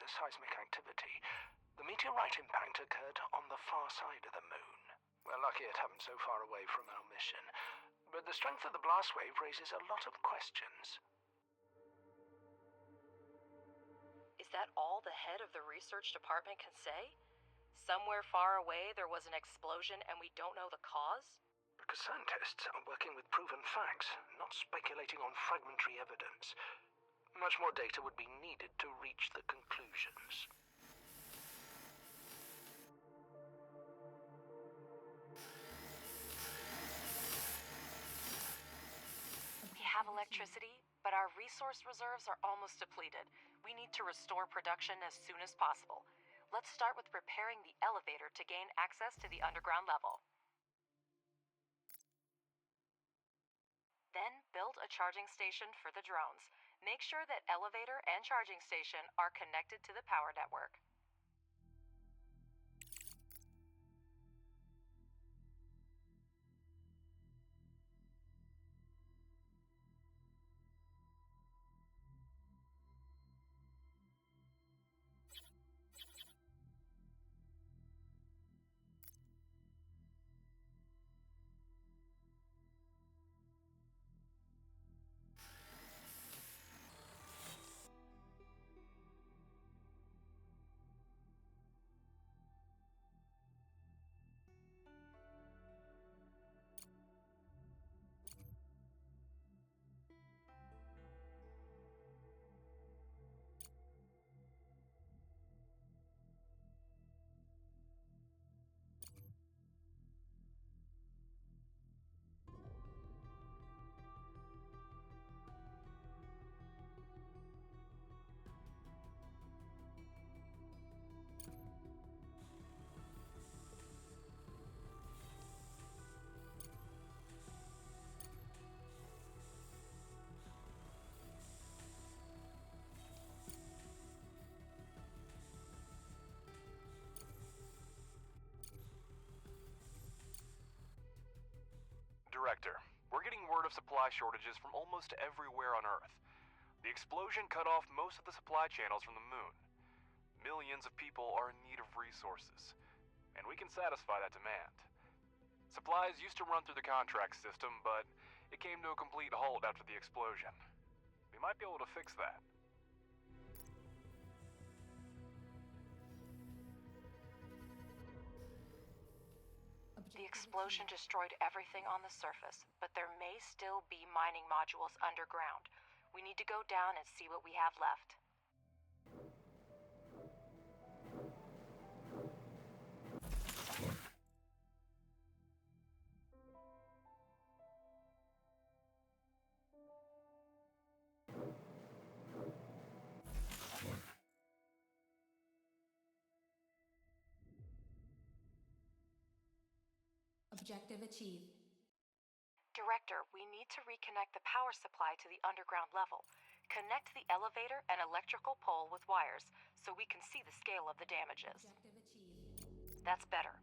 seismic activity. The meteorite impact occurred on the far side of the moon. We're lucky it happened so far away from our mission, but the strength of the blast wave raises a lot of questions. Is that all the head of the research department can say? Somewhere far away there was an explosion and we don't know the cause? Because scientists are working with proven facts, not speculating on fragmentary evidence. Much more data would be needed to reach the conclusions. We have electricity, but our resource reserves are almost depleted. We need to restore production as soon as possible. Let's start with preparing the elevator to gain access to the underground level. Then build a charging station for the drones. Make sure that elevator and charging station are connected to the power network. Director, we're getting word of supply shortages from almost everywhere on Earth. The explosion cut off most of the supply channels from the moon. Millions of people are in need of resources, and we can satisfy that demand. Supplies used to run through the contract system, but it came to a complete halt after the explosion. We might be able to fix that. The explosion destroyed everything on the surface, but there may still be mining modules underground. We need to go down and see what we have left. Objective achieved. Director, we need to reconnect the power supply to the underground level. Connect the elevator and electrical pole with wires so we can see the scale of the damages. Objective achieved. That's better.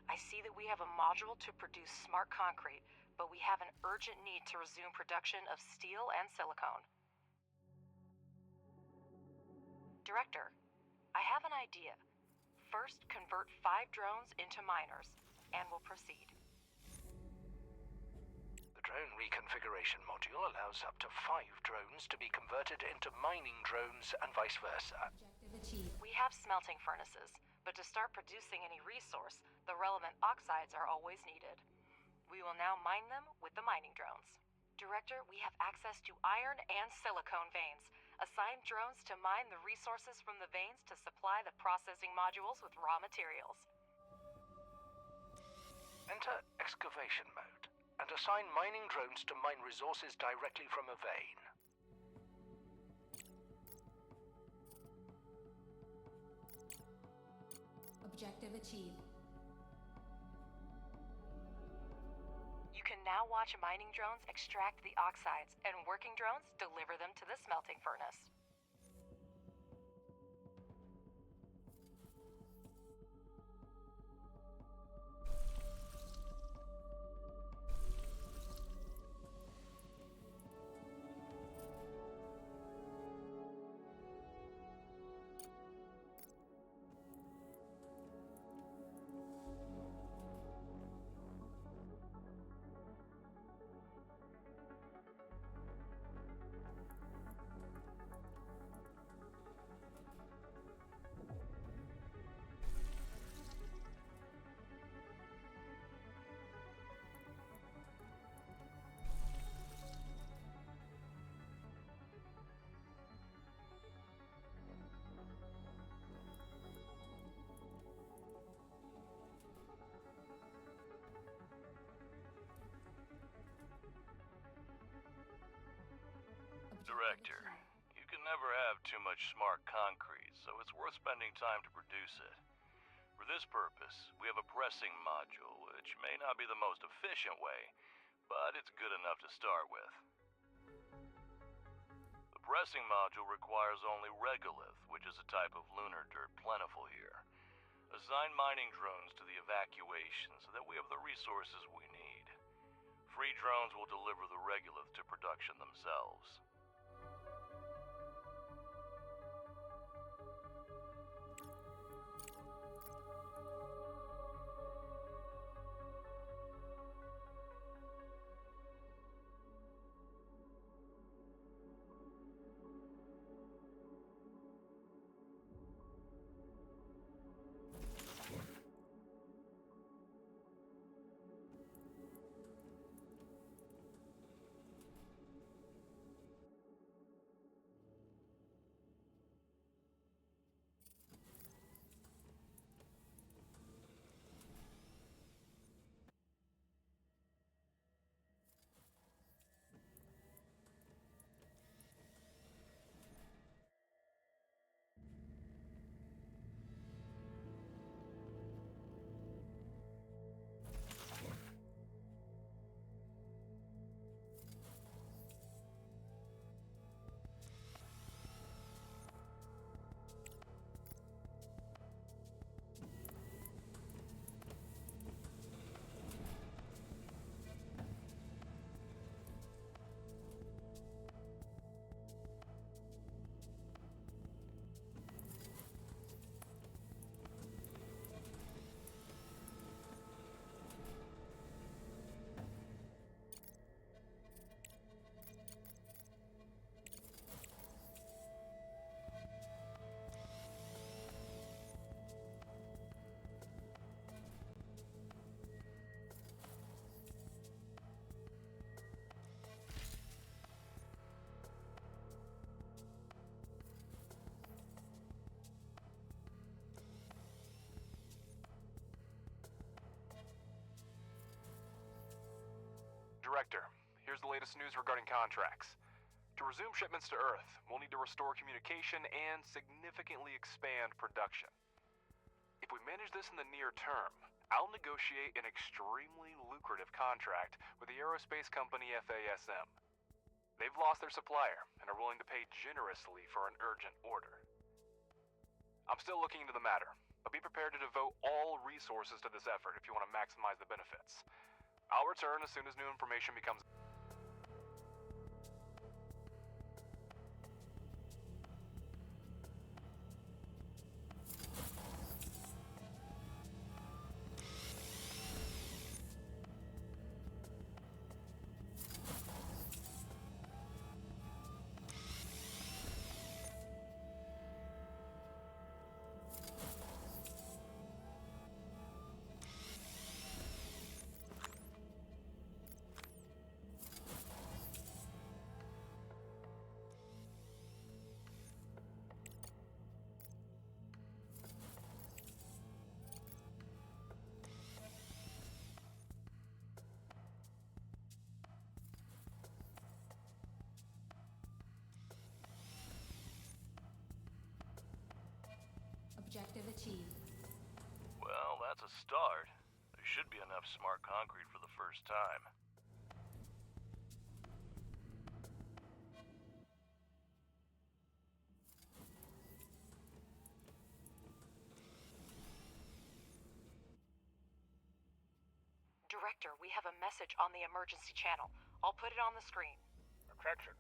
I see that we have a module to produce smart concrete, but we have an urgent need to resume production of steel and silicone. Director, I have an idea. First, convert 5 drones into miners, and we'll proceed. The drone reconfiguration module allows up to 5 drones to be converted into mining drones and vice versa. Objective achieved. We have smelting furnaces, but to start producing any resource, the relevant oxides are always needed. We will now mine them with the mining drones. Director, we have access to iron and silicone veins. Assign drones to mine the resources from the veins to supply the processing modules with raw materials. Enter excavation mode and assign mining drones to mine resources directly from a vein. Objective achieved. You can now watch mining drones extract the oxides, and working drones deliver them to the smelting furnace. Director, you can never have too much smart concrete, so it's worth spending time to produce it. For this purpose, we have a pressing module, which may not be the most efficient way, but it's good enough to start with. The pressing module requires only regolith, which is a type of lunar dirt plentiful here. Assign mining drones to the evacuation so that we have the resources we need. Free drones will deliver the regolith to production themselves. Director, here's the latest news regarding contracts. To resume shipments to Earth, we'll need to restore communication and significantly expand production. If we manage this in the near term, I'll negotiate an extremely lucrative contract with the aerospace company FASM. They've lost their supplier and are willing to pay generously for an urgent order. I'm still looking into the matter, but be prepared to devote all resources to this effort if you want to maximize the benefits. I'll return as soon as new information becomes... Objective achieved. Well, that's a start. There should be enough smart concrete for the first time. Director, we have a message on the emergency channel. I'll put it on the screen. Attention.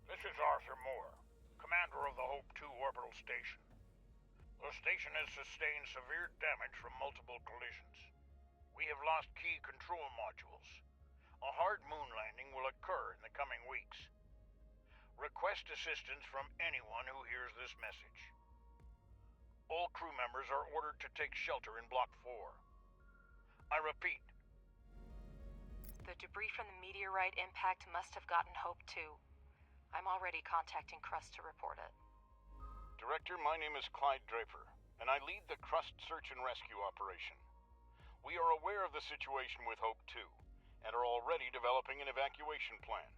This is Arthur Moore, commander of the Hope 2 orbital station. The station has sustained severe damage from multiple collisions. We have lost key control modules. A hard moon landing will occur in the coming weeks. Request assistance from anyone who hears this message. All crew members are ordered to take shelter in Block 4. I repeat. The debris from the meteorite impact must have gotten Hope 2. I'm already contacting Crust to report it. Director, my name is Clyde Draper, and I lead the Crust search and rescue operation. We are aware of the situation with Hope 2, and are already developing an evacuation plan.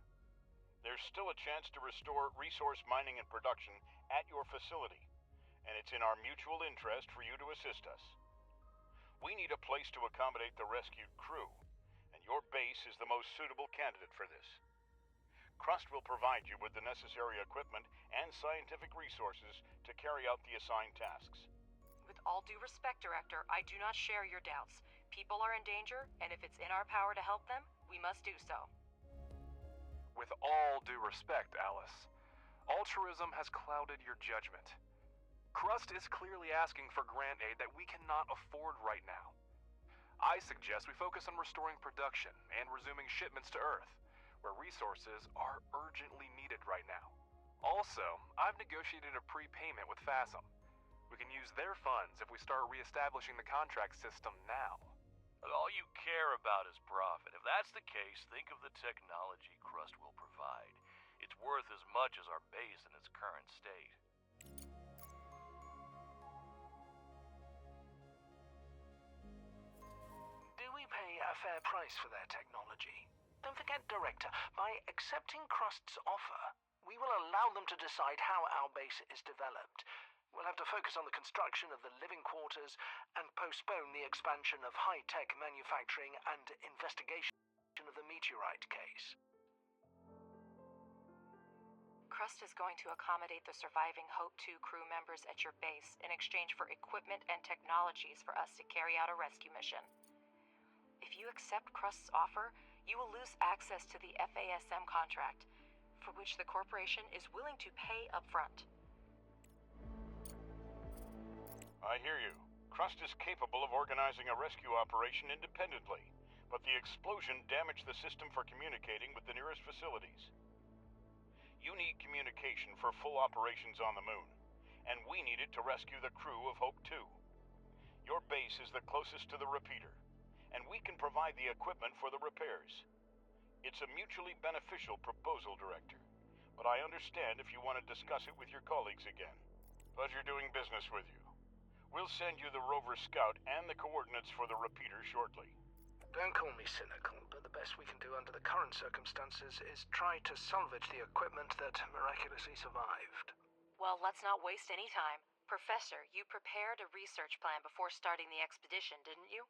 There's still a chance to restore resource mining and production at your facility, and it's in our mutual interest for you to assist us. We need a place to accommodate the rescued crew, and your base is the most suitable candidate for this. Crust will provide you with the necessary equipment and scientific resources to carry out the assigned tasks. With all due respect, Director, I do not share your doubts. People are in danger, and if it's in our power to help them, we must do so. With all due respect, Alice, altruism has clouded your judgment. Crust is clearly asking for grant aid that we cannot afford right now. I suggest we focus on restoring production and resuming shipments to Earth, where resources are urgently needed right now. Also, I've negotiated a prepayment with FASM. We can use their funds if we start reestablishing the contract system now. But all you care about is profit. If that's the case, think of the technology Crust will provide. It's worth as much as our base in its current state. Do we pay a fair price for their technology? Don't forget, Director, by accepting Crust's offer, we will allow them to decide how our base is developed. We'll have to focus on the construction of the living quarters and postpone the expansion of high-tech manufacturing and investigation of the meteorite case. Crust is going to accommodate the surviving Hope-2 crew members at your base in exchange for equipment and technologies for us to carry out a rescue mission. If you accept Crust's offer, you will lose access to the FASM contract, for which the corporation is willing to pay upfront. I hear you. Crust is capable of organizing a rescue operation independently, but the explosion damaged the system for communicating with the nearest facilities. You need communication for full operations on the moon, and we need it to rescue the crew of Hope-2. Your base is the closest to the repeater, and we can provide the equipment for the repairs. It's a mutually beneficial proposal, Director, but I understand if you want to discuss it with your colleagues again. Pleasure doing business with you. We'll send you the rover scout and the coordinates for the repeater shortly. Don't call me cynical, but the best we can do under the current circumstances is try to salvage the equipment that miraculously survived. Well, let's not waste any time. Professor, you prepared a research plan before starting the expedition, didn't you?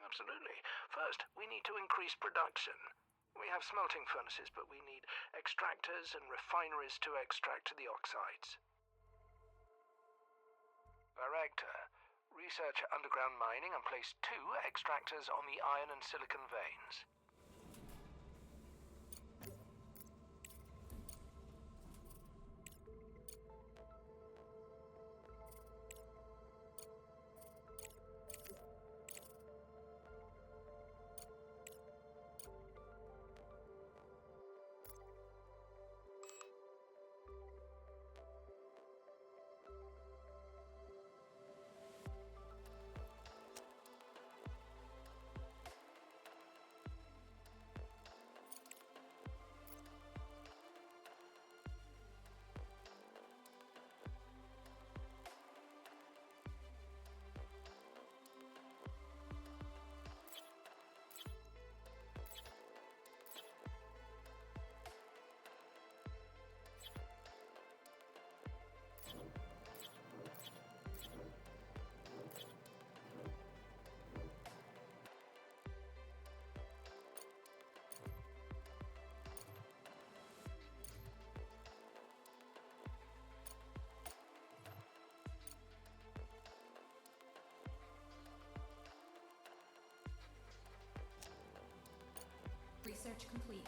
Absolutely. First, we need to increase production. We have smelting furnaces, but we need extractors and refineries to extract the oxides. Director, research underground mining and place 2 extractors on the iron and silicon veins. Research complete.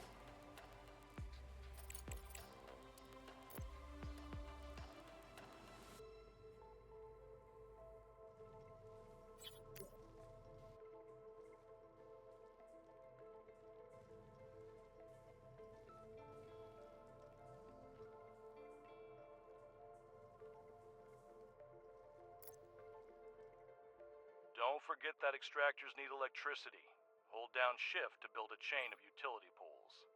Don't forget that extractors need electricity. Hold down shift to build a chain of utility poles.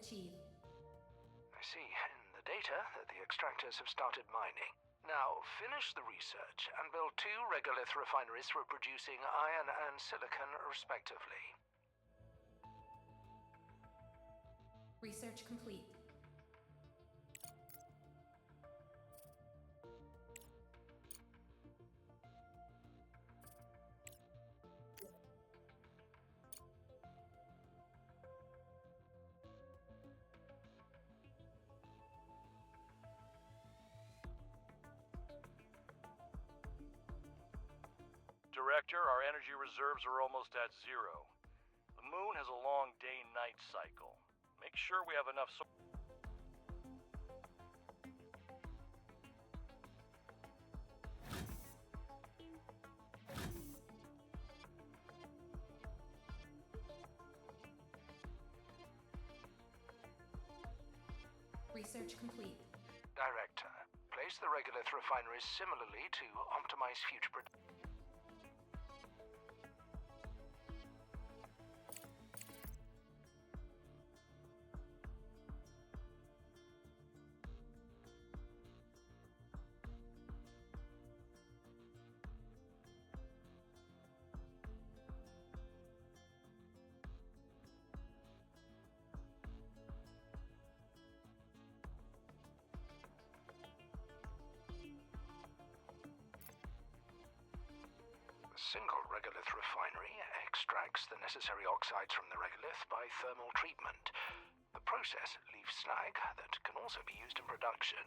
achieved. I see in the data that the extractors have started mining. Now, finish the research and build 2 regolith refineries for producing iron and silicon, respectively. Research complete. Director, our energy reserves are almost at 0. The moon has a long day-night cycle. Make sure we have enough Research complete. Director, place the regolith refineries similarly to optimize future production. A single regolith refinery extracts the necessary oxides from the regolith by thermal treatment. The process leaves slag that can also be used in production.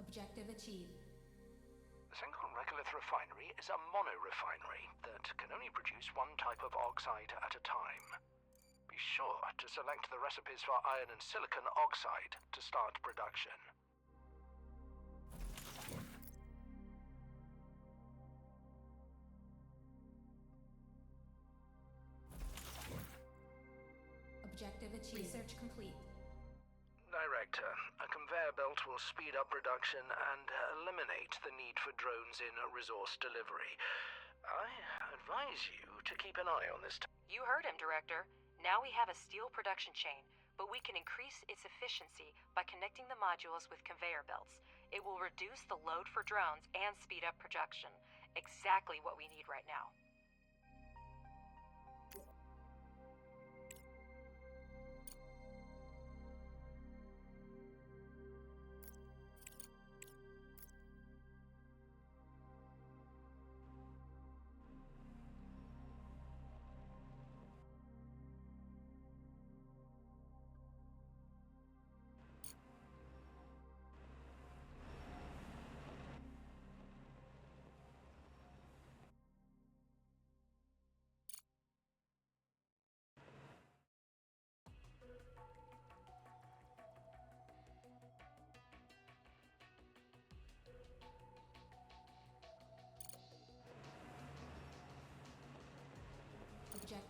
Objective achieved. A single regolith refinery is a mono-refinery that can only produce one type of oxide at a time. Be sure to select the recipes for iron and silicon oxide to start production. Objective achieved. Research complete. Director, a conveyor belt will speed up production and eliminate the need for drones in resource delivery. I advise you to keep an eye on this. You heard him, Director. Now we have a steel production chain, but we can increase its efficiency by connecting the modules with conveyor belts. It will reduce the load for drones and speed up production. Exactly what we need right now.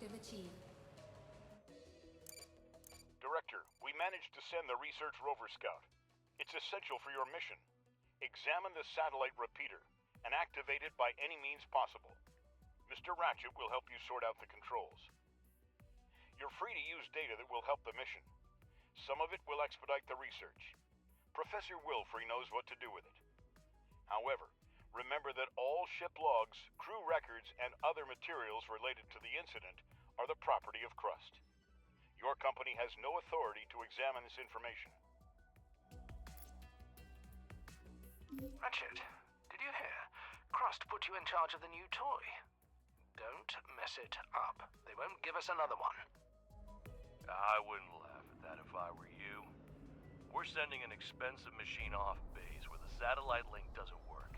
Objective achieved. Director, we managed to send the Research Rover Scout. It's essential for your mission. Examine the satellite repeater and activate it by any means possible. Mr. Ratchet will help you sort out the controls. You're free to use data that will help the mission. Some of it will expedite the research. Professor Wilfrey knows what to do with it. However, remember that all ship logs, crew records, and other materials related to the incident are the property of Crust. Your company has no authority to examine this information. Ratchet, did you hear? Crust put you in charge of the new toy. Don't mess it up. They won't give us another one. I wouldn't laugh at that if I were you. We're sending an expensive machine off base where the satellite link doesn't work.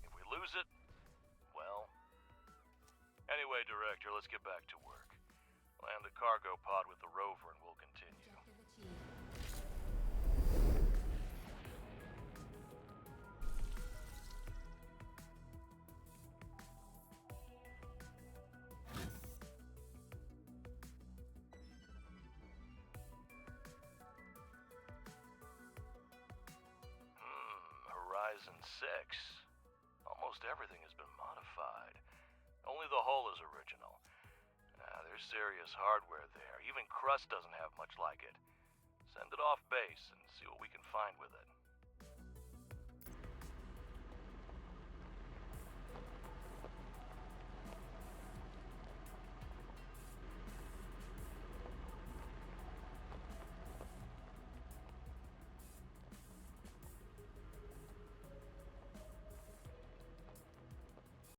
If we lose it, well... Anyway, Director, let's get back to work. Land the cargo pod with the rover and we'll continue. Objective achieved. Horizon 6. Almost everything has been modified. Only the hull is original. There's serious hardware there. Even Crust doesn't have much like it. Send it off base and see what we can find with it.